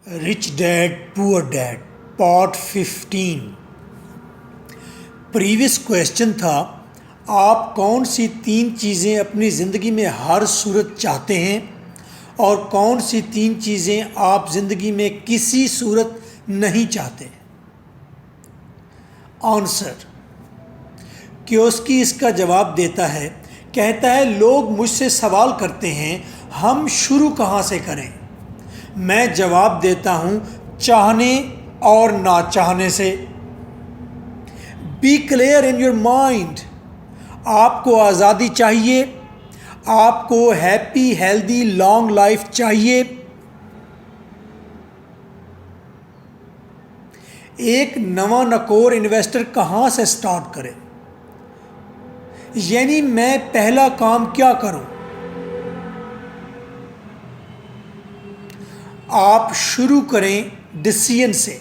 Rich dad پور dead part 15۔ Previous question تھا، آپ کون سی 3 چیزیں اپنی زندگی میں ہر صورت چاہتے ہیں اور کون سی 3 چیزیں آپ زندگی میں کسی صورت نہیں چاہتے؟ آنسر: کیوسکی اس کا جواب دیتا ہے، کہتا ہے لوگ مجھ سے سوال کرتے ہیں ہم شروع کہاں سے کریں؟ میں جواب دیتا ہوں چاہنے اور نہ چاہنے سے۔ Be clear in your mind. آپ کو آزادی چاہیے، آپ کو ہیپی ہیلدی لانگ لائف چاہیے۔ ایک نواں نکور انویسٹر کہاں سے سٹارٹ کرے؟ یعنی میں پہلا کام کیا کروں؟ آپ شروع کریں ڈیسیژن سے۔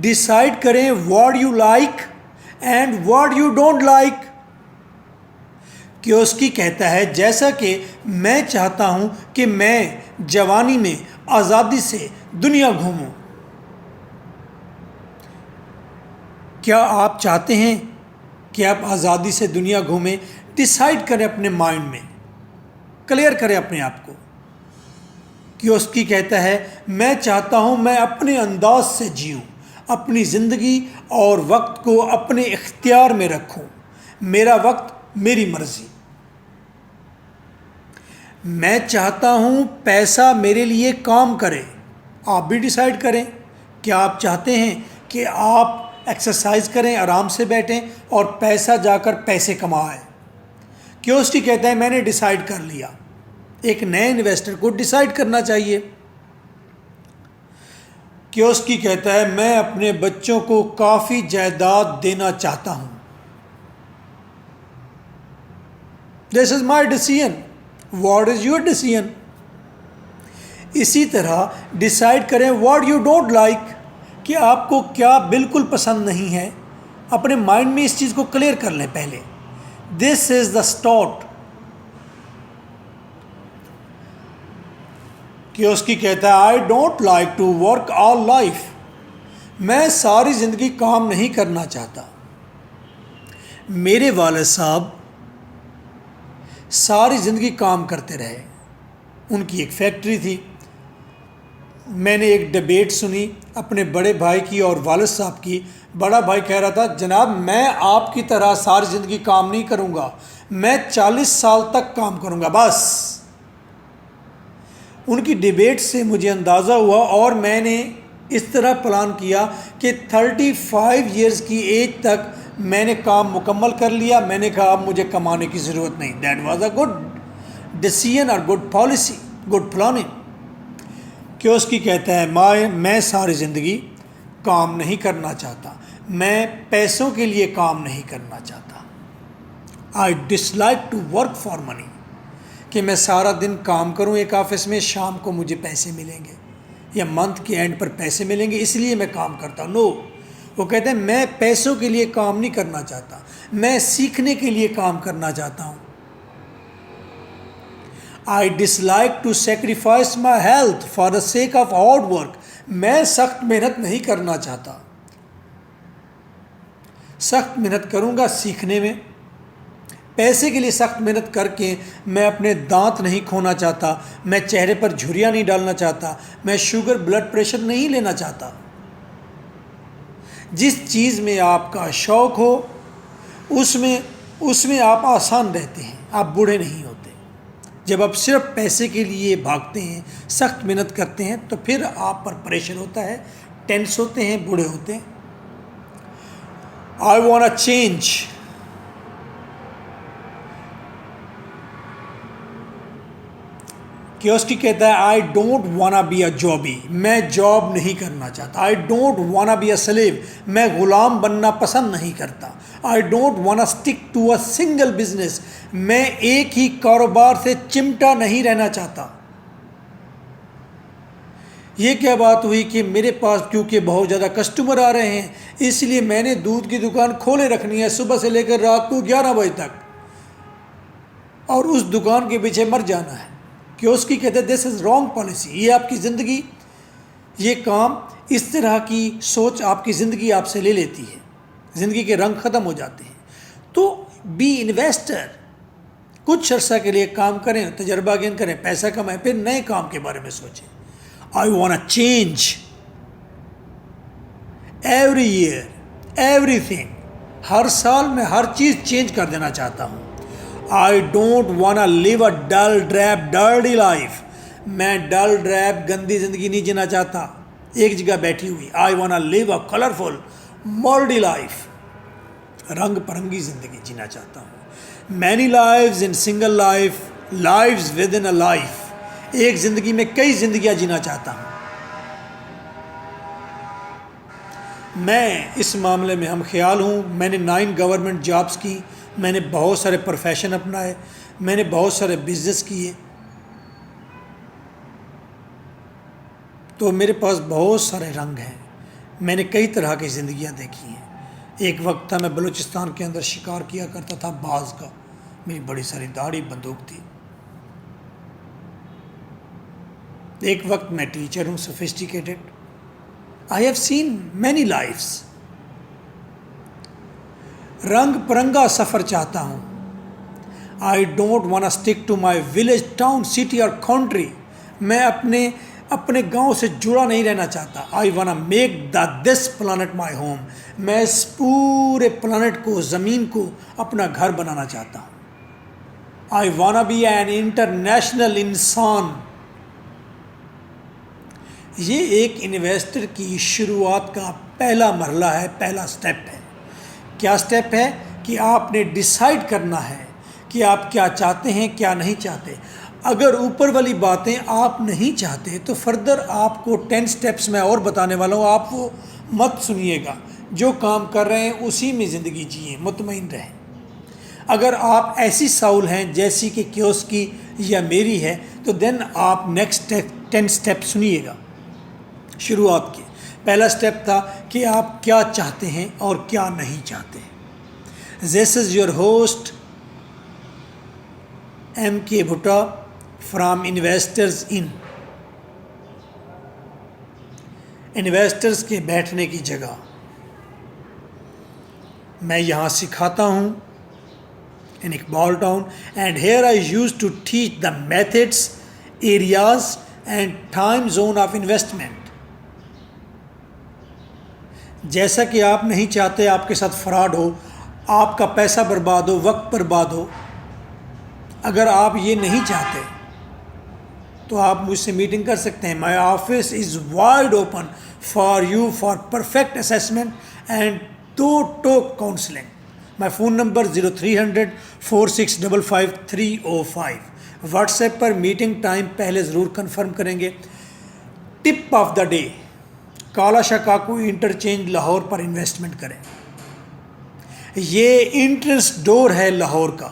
ڈیسائیڈ کریں what you like and what you don't like. Kiyosaki کہتا ہے جیسا کہ میں چاہتا ہوں کہ میں جوانی میں آزادی سے دنیا گھوموں، کیا آپ چاہتے ہیں کہ آپ آزادی سے دنیا گھومیں؟ ڈیسائیڈ کریں اپنے مائنڈ میں، کلیئر کریں اپنے آپ کو۔ کیوسکی کہتا ہے میں چاہتا ہوں میں اپنے انداز سے جیوں، اپنی زندگی اور وقت کو اپنے اختیار میں رکھوں، میرا وقت میری مرضی۔ میں چاہتا ہوں پیسہ میرے لیے کام کرے۔ آپ بھی ڈیسائیڈ کریں، کیا آپ چاہتے ہیں کہ آپ ایکسرسائز کریں، آرام سے بیٹھیں اور پیسہ جا کر پیسے کمائیں؟ کیوسکی کہتا ہے میں نے ڈیسائیڈ کر لیا۔ ایک نئے انویسٹر کو ڈیسائیڈ کرنا چاہیے۔ کیوسکی کہتا ہے میں اپنے بچوں کو کافی جائیداد دینا چاہتا ہوں۔ This is my decision, what is your decision? اسی طرح ڈیسائیڈ کریں واٹ یو ڈونٹ لائک، کہ آپ کو کیا بالکل پسند نہیں ہے۔ اپنے مائنڈ میں اس چیز کو کلیئر کر لیں پہلے۔ دس از دا اسٹارٹ۔ کیوسکی کہتا ہے I don't like to work all life. میں ساری زندگی کام نہیں کرنا چاہتا۔ میرے والد صاحب ساری زندگی کام کرتے رہے، ان کی ایک فیکٹری تھی۔ میں نے ایک ڈیبیٹ سنی اپنے بڑے بھائی کی اور والد صاحب کی۔ بڑا بھائی کہہ رہا تھا جناب میں آپ کی طرح ساری زندگی کام نہیں کروں گا، میں 40 سال تک کام کروں گا بس۔ ان کی ڈیبیٹ سے مجھے اندازہ ہوا اور میں نے اس طرح پلان کیا کہ 35 ایئرز کی ایج تک میں نے کام مکمل کر لیا۔ میں نے کہا اب مجھے کمانے کی ضرورت نہیں۔ That was a good decision اور گڈ پالیسی، گڈ پلاننگ۔ کیوسکی کہتا ہے میں ساری زندگی کام نہیں کرنا چاہتا، میں پیسوں کے لیے کام نہیں کرنا چاہتا۔ I dislike to work for money, کہ میں سارا دن کام کروں ایک آفس میں، شام کو مجھے پیسے ملیں گے یا منتھ کے اینڈ پر پیسے ملیں گے، اس لیے میں کام کرتا ہوں۔ نو، وہ کہتے ہیں میں پیسوں کے لیے کام نہیں کرنا چاہتا، میں سیکھنے کے لیے کام کرنا چاہتا ہوں۔ I dislike to sacrifice my health for the sake of hard work۔ میں سخت محنت نہیں کرنا چاہتا، سخت محنت کروں گا سیکھنے میں۔ پیسے کے لیے سخت محنت کر کے میں اپنے دانت نہیں کھونا چاہتا، میں چہرے پر جھریاں نہیں ڈالنا چاہتا، میں شوگر بلڈ پریشر نہیں لینا چاہتا۔ جس چیز میں آپ کا شوق ہو اس میں آپ آسان رہتے ہیں، آپ بوڑھے نہیں ہوتے۔ جب آپ صرف پیسے کے لیے بھاگتے ہیں، سخت محنت کرتے ہیں، تو پھر آپ پر پریشر ہوتا ہے، ٹینس ہوتے ہیں، بوڑھے ہوتے ہیں۔ I want a change. کیوسکی کہتا ہے آئی ڈونٹ واننا بی اے جابی۔ میں جاب نہیں کرنا چاہتا۔ I don't wanna be a slave. میں غلام بننا پسند نہیں کرتا۔ I don't wanna stick to a single business. میں ایک ہی کاروبار سے چمٹا نہیں رہنا چاہتا۔ یہ کیا بات ہوئی کہ میرے پاس کیونکہ بہت زیادہ کسٹمر آ رہے ہیں اس لیے میں نے دودھ کی دکان کھولے رکھنی ہے صبح سے لے کر رات کو 11 بجے تک، اور اس دکان کے پیچھے مر جانا ہے۔ کیوسکی کہتے ہیں دس از رانگ پالیسی، یہ آپ کی زندگی، یہ کام، اس طرح کی سوچ آپ کی زندگی آپ سے لے لیتی ہے، زندگی کے رنگ ختم ہو جاتے ہیں۔ تو بی انویسٹر، کچھ عرصہ کے لیے کام کریں، تجربہ گین کریں، پیسہ کمائیں، پھر نئے کام کے بارے میں سوچیں۔ I want change every year everything, ہر سال میں ہر چیز چینج کر دینا چاہتا ہوں۔ I don't want live a dull drab dirty life, میں ڈل ڈریپ گندی زندگی نہیں جینا چاہتا ایک جگہ بیٹھی ہوئی۔ I want live a colourful مولڈی لائف، رنگ پرنگی زندگی جینا چاہتا ہوں۔ Many lives in single life, lives with in a life, ایک زندگی میں کئی زندگیاں جینا چاہتا ہوں۔ میں اس معاملے میں ہم خیال ہوں۔ میں نے 9 گورنمنٹ جابز کی، میں نے بہت سارے پروفیشن اپنائے، میں نے بہت سارے بزنس کیے، تو میرے پاس بہت سارے رنگ ہیں، میں نے کئی طرح کی زندگیاں دیکھی ہیں۔ ایک وقت تھا میں بلوچستان کے اندر شکار کیا کرتا تھا باز کا، میری بڑی ساری داڑھی، بندوق تھی۔ ایک وقت میں ٹیچر ہوں، sophisticated. I have seen many lifes, رنگ پرنگا سفر چاہتا ہوں۔ I don't want stick to my village, town, city اور کنٹری، میں اپنے گاؤں سے جڑا نہیں رہنا چاہتا۔ I want make this plant my home, میں اس پورے پلانٹ کو، زمین کو اپنا گھر بنانا چاہتا ہوں۔ I want be an international انسان۔ یہ ایک انویسٹر کی شروعات کا پہلا مرحلہ ہے، پہلا سٹیپ ہے۔ کیا سٹیپ ہے؟ کہ آپ نے ڈیسائیڈ کرنا ہے کہ آپ کیا چاہتے ہیں، کیا نہیں چاہتے۔ اگر اوپر والی باتیں آپ نہیں چاہتے تو فردر آپ کو 10 سٹیپس میں اور بتانے والا ہوں، آپ وہ مت سنیے گا۔ جو کام کر رہے ہیں اسی میں زندگی جئیں، مطمئن رہیں۔ اگر آپ ایسی ساؤل ہیں جیسی کہ کیوسکی یا میری ہے تو دین آپ نیکسٹ 10 سٹیپ سنیے گا۔ شروعات کے پہلا سٹیپ تھا کہ آپ کیا چاہتے ہیں اور کیا نہیں چاہتے۔ This is your host M.K. Bhutta from Investors In۔ Investors کے بیٹھنے کی جگہ میں یہاں سکھاتا ہوں in Iqbal Town, and here I used to teach the methods, areas and time zone of investment۔ جیسا کہ آپ نہیں چاہتے آپ کے ساتھ فراڈ ہو، آپ کا پیسہ برباد ہو، وقت برباد ہو، اگر آپ یہ نہیں چاہتے تو آپ مجھ سے میٹنگ کر سکتے ہیں۔ My office is wide open for you for perfect assessment and talk counselling. My phone number 0300 4655 305۔ WhatsApp پر میٹنگ ٹائم پہلے ضرور کنفرم کریں گے۔ ٹپ آف دا ڈے، کالا شاہ کاکو انٹرچینج لاہور پر انویسٹمنٹ کریں۔ یہ انٹرنس ڈور ہے لاہور کا۔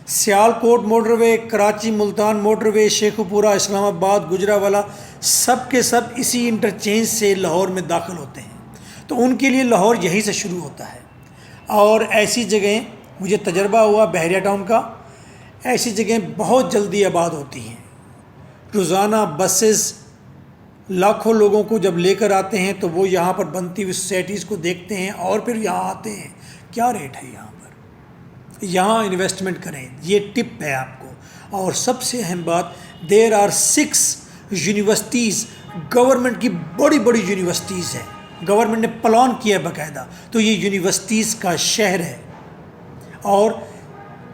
سیال کوٹ موٹر وے، کراچی ملتان موٹر وے، شیخو پورہ، اسلام آباد، گجرانوالہ، سب کے سب اسی انٹرچینج سے لاہور میں داخل ہوتے ہیں، تو ان کے لیے لاہور یہیں سے شروع ہوتا ہے۔ اور ایسی جگہیں مجھے تجربہ ہوا بحریہ ٹاؤن کا، ایسی جگہیں بہت جلدی آباد ہوتی ہیں۔ روزانہ بسز لاکھوں لوگوں کو جب لے کر آتے ہیں تو وہ یہاں پر بنتی ہوئی سوسائٹیز کو دیکھتے ہیں اور پھر یہاں آتے ہیں، کیا ریٹ ہے یہاں پر، یہاں انویسٹمنٹ کریں۔ یہ ٹپ ہے آپ کو۔ اور سب سے اہم بات، دیر آر 6 یونیورسٹیز، گورنمنٹ کی بڑی بڑی یونیورسٹیز ہیں، گورنمنٹ نے پلان کیا ہے باقاعدہ، تو یہ یونیورسٹیز کا شہر ہے۔ اور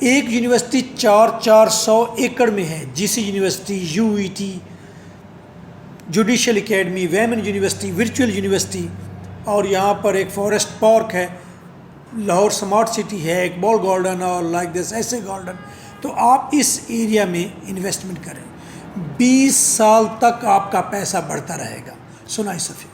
ایک یونیورسٹی 400 ایکڑ میں ہے، جیسی university, UET، judicial academy, women university, virtual university, اور یہاں پر ایک فارسٹ پارک ہے، لاہور سمارٹ سٹی ہے، اقبال گارڈن اور لائک دس ایسے گارڈن۔ تو آپ اس ایریا میں انویسٹمنٹ کریں، 20 سال تک آپ کا پیسہ بڑھتا رہے گا۔ سنائی صفی۔